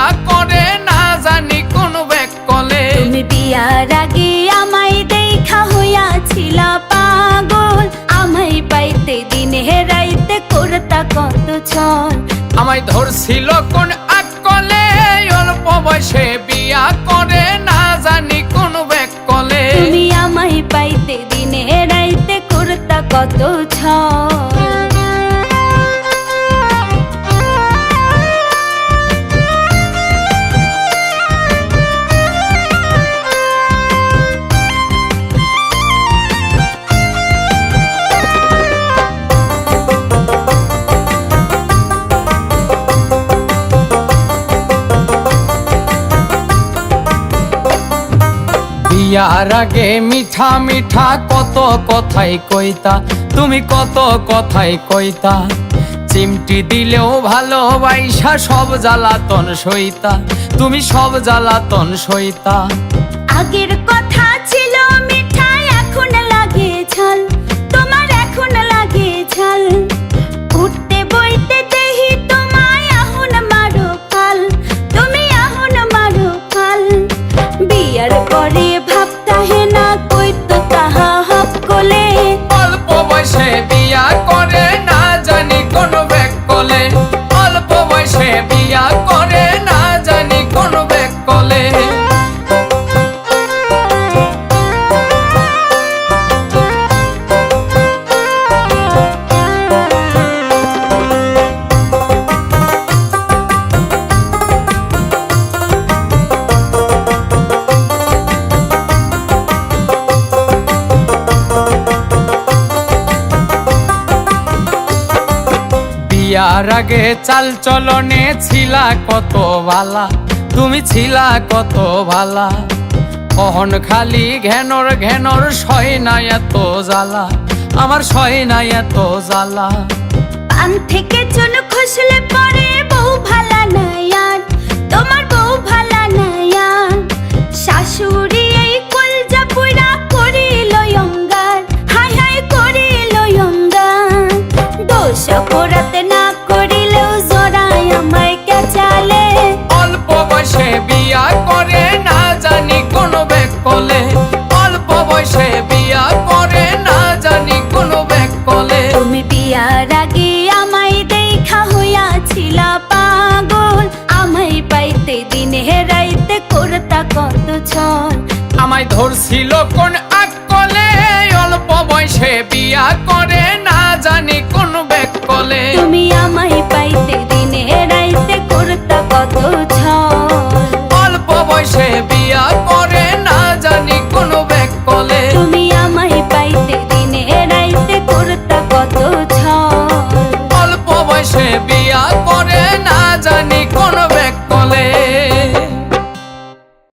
বিয়া করে না জানি কোন ব্যাককলে। তুমি বিয়ার আগে আমায় দেখা হইয়াছিল পাগল, আমায় পাইতে দিনে রাইতে করতা কত ছল। আমায় ধরছিল কোন আকলে, অল্প বয়সে বিয়া করে না জানি কোন ব্যাককলে। তুমি আমায় পাইতে দিনে রাইতে করতা কত ছল। বিয়ার আগে মিঠা মিঠা কত কথাই কইতা, তুমি কত কথাই কইতা। চিমটি দিলেও ভালোবাসা সব জ্বালাতন সইতা, তুমি সব জ্বালাতন সইতা। আগের কথা ছিল মিঠা, এখন লাগে ঝাল, তোমার এখন লাগে ঝাল। উঠতে বইতে দেহি তোমায় আহুন মারো ফাল, তুমি আহুন মারো ফাল। বিয়ার পরে ভাবতা হে না কইতো তাহা হাফ কোলে। অল্প বয়সে বিয়া করে না জানি কোন ব্যাককলে, অল্প বয়সে বিয়া করে না জানি কোন ব্যাককলে। বিয়ার আগে চাল চলনে ছিলা কত ভালা, তুমি ছিলা কত ভালা। অহন খালি ঘেনর ঘেনর সয় না এত জ্বালা, আমার সয় না এত জ্বালা। পান থেকে চুন খসলে পরে বউ ভালা না আর, তোমার বউ ভালা না আর। শাশুড়ি এই কলজা পুরা করিল অঙ্গার, হাই হাই করিল অঙ্গার। দোষ অপরাধ না করিলেও জড়ায় আমায় কেচালে। অল্প বয়সে বিয়া করে না জানি কোন ব্যাককলে, অল্প বয়সে বিয়া করে না জানি কোন ব্যাককলে। তুমি বিয়ার আগে আমায় দেখা হইয়াছিল পাগল, আমায় পাইতে দিনে রাইতে করতা কত ছল। আমায় ধরছিল কোন আকলে, অল্প বয়সে বিয়া করে